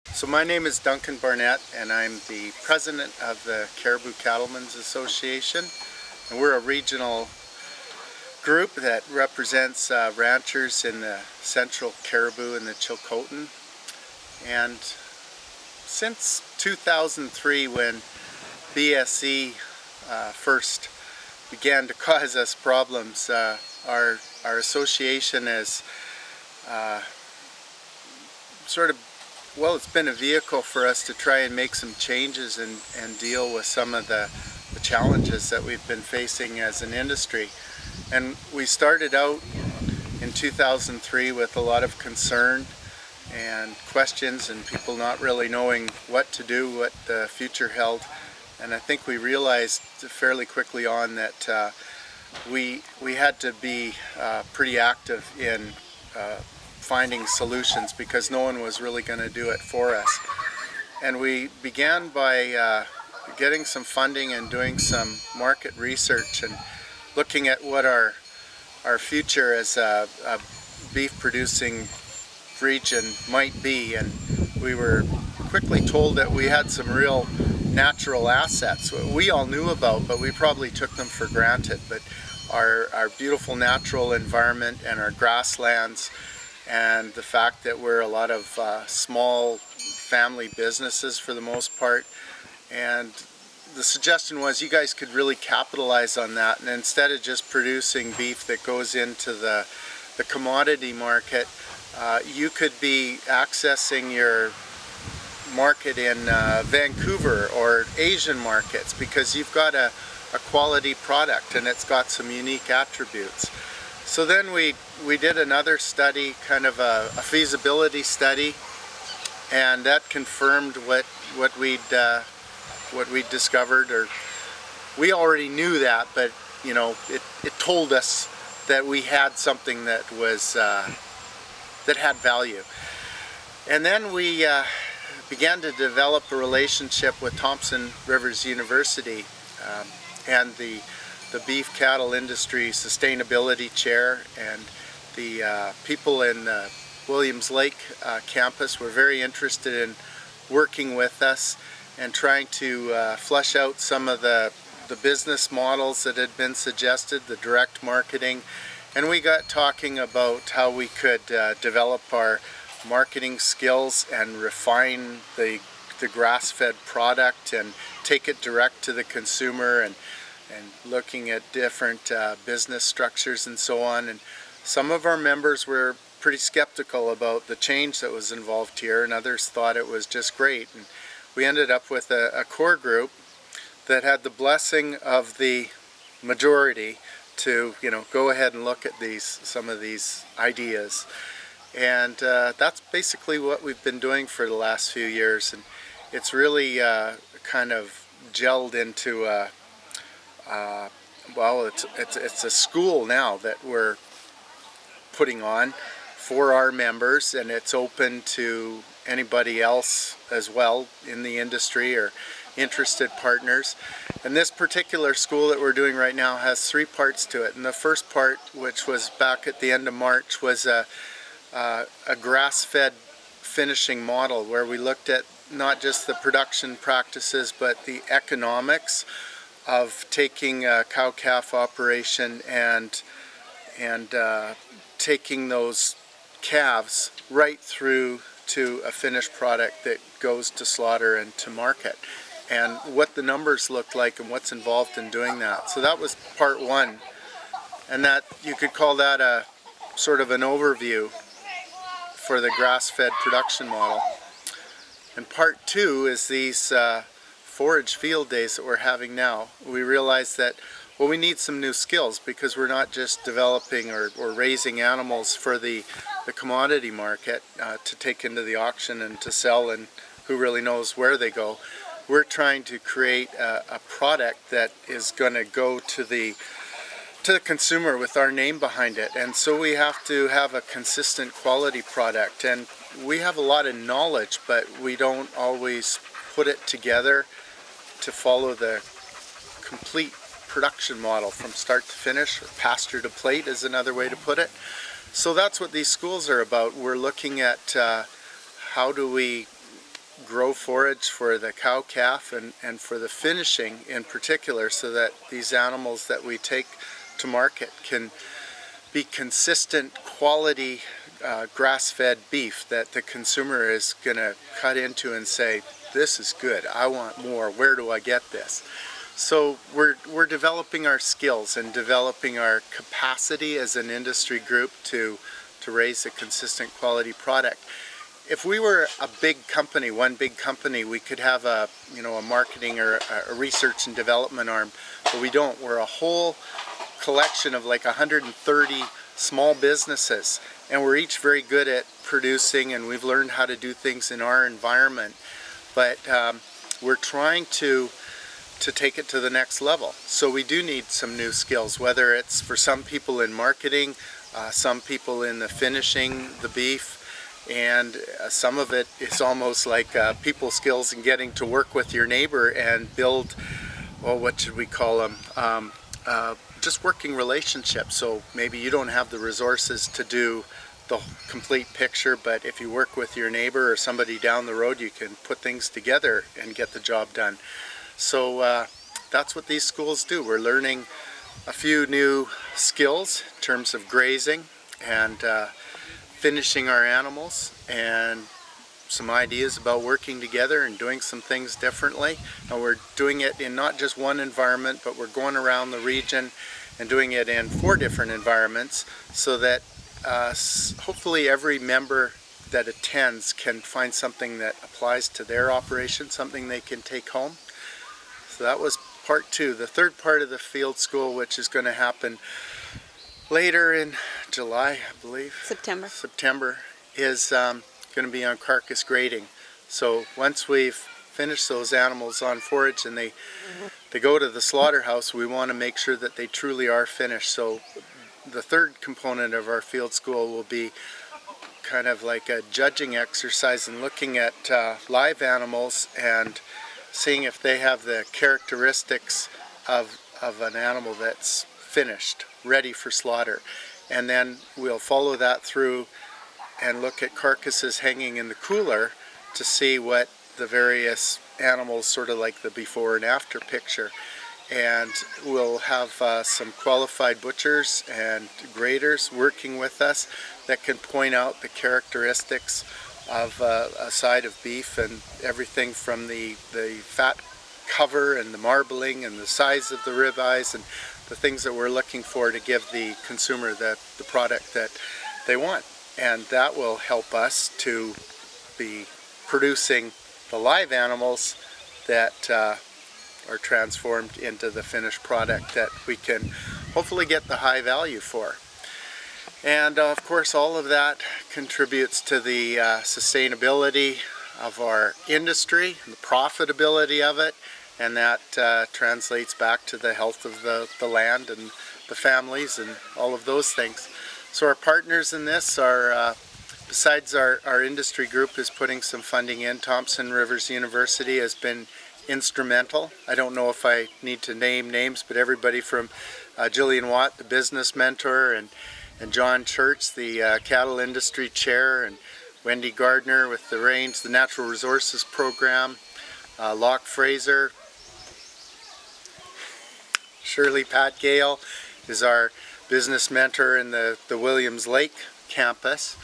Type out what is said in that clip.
So my name is Duncan Barnett and I'm the president of the Cariboo Cattlemen Association, and we're a regional group that represents ranchers in the central Cariboo and the Chilcotin. And since 2003, when BSE first began to cause us problems, our association has it's been a vehicle for us to try and make some changes and deal with some of the challenges that we've been facing as an industry. And we started out in 2003 with a lot of concern and questions and people not really knowing what to do, what the future held. And I think we realized fairly quickly on that we had to be pretty active in finding solutions, because no one was really going to do it for us. And we began by getting some funding and doing some market research and looking at what our future as a beef producing region might be. And we were quickly told that we had some real natural assets we all knew about, but we probably took them for granted. But our beautiful natural environment and our grasslands, and the fact that we're a lot of small family businesses for the most part. And the suggestion was you guys could really capitalize on that, and instead of just producing beef that goes into the commodity market, you could be accessing your market in Vancouver or Asian markets, because you've got a quality product and it's got some unique attributes. So then we did another study, kind of a feasibility study, and that confirmed what we'd discovered. Or we already knew that, but you know, it told us that we had something that was that had value. And then we began to develop a relationship with Thompson Rivers University and the beef cattle industry sustainability chair, and the people in Williams Lake campus were very interested in working with us and trying to flesh out some of the business models that had been suggested, the direct marketing. And we got talking about how we could develop our marketing skills and refine the grass-fed product and take it direct to the consumer, and looking at different business structures and so on. And some of our members were pretty skeptical about the change that was involved here, and others thought it was just great. And we ended up with a core group that had the blessing of the majority to, you know, go ahead and look at some of these ideas. And that's basically what we've been doing for the last few years, and it's really kind of gelled into well, it's a school now that we're putting on for our members, and it's open to anybody else as well in the industry or interested partners. And this particular school that we're doing right now has 3 parts to it. And the first part, which was back at the end of March, was a grass-fed finishing model, where we looked at not just the production practices but the economics of taking a cow-calf operation and taking those calves right through to a finished product that goes to slaughter and to market, and what the numbers look like and what's involved in doing that. So that was part 1, and that you could call that a sort of an overview for the grass-fed production model. And part 2 is these forage field days that we're having now. We realized that, well, we need some new skills, because we're not just developing or raising animals for the commodity market to take into the auction and to sell, and who really knows where they go. We're trying to create a product that is going to go to the consumer with our name behind it. And so we have to have a consistent quality product, and we have a lot of knowledge, but we don't always put it together to follow the complete production model from start to finish, or pasture to plate is another way to put it. So that's what these schools are about. We're looking at how do we grow forage for the cow-calf and for the finishing in particular, so that these animals that we take to market can be consistent quality grass-fed beef that the consumer is going to cut into and say, this is good, I want more, where do I get this? So we're developing our skills and developing our capacity as an industry group to raise a consistent quality product. If we were a big company, one big company, we could have a marketing or a research and development arm, but we don't. We're a whole collection of like 130 small businesses, and we're each very good at producing, and we've learned how to do things in our environment, but we're trying to take it to the next level. So we do need some new skills, whether it's for some people in marketing, some people in the finishing the beef, and some of it is almost like people skills and getting to work with your neighbor and build, well, what should we call them? Just working relationships. So maybe you don't have the resources to do the complete picture, but if you work with your neighbor or somebody down the road, you can put things together and get the job done. So that's what these schools do. We're learning a few new skills in terms of grazing and finishing our animals, and some ideas about working together and doing some things differently. And we're doing it in not just one environment, but we're going around the region and doing it in 4 different environments, so that hopefully every member that attends can find something that applies to their operation, something they can take home. So that was part 2. The third part of the field school, which is going to happen later in July, I believe. September, is going to be on carcass grading. So once we've finished those animals on forage and they go to the slaughterhouse, we want to make sure that they truly are finished. So the third component of our field school will be kind of like a judging exercise and looking at live animals and seeing if they have the characteristics of an animal that's finished, ready for slaughter. And then we'll follow that through and look at carcasses hanging in the cooler to see what the various animals, sort of like the before and after picture. And we'll have some qualified butchers and graders working with us that can point out the characteristics of a side of beef, and everything from the fat cover and the marbling and the size of the ribeyes and the things that we're looking for to give the consumer the product that they want. And that will help us to be producing the live animals that are transformed into the finished product that we can hopefully get the high value for. And of course, all of that contributes to the sustainability of our industry and the profitability of it, and that translates back to the health of the land and the families and all of those things. So our partners in this are, besides our industry group is putting some funding in, Thompson Rivers University has been instrumental. I don't know if I need to name names, but everybody from Jillian Watt, the business mentor, and John Church, the cattle industry chair, and Wendy Gardner with the Range, the Natural Resources Program, Locke Fraser, Shirley Pat Gale is our business mentor in the Williams Lake campus.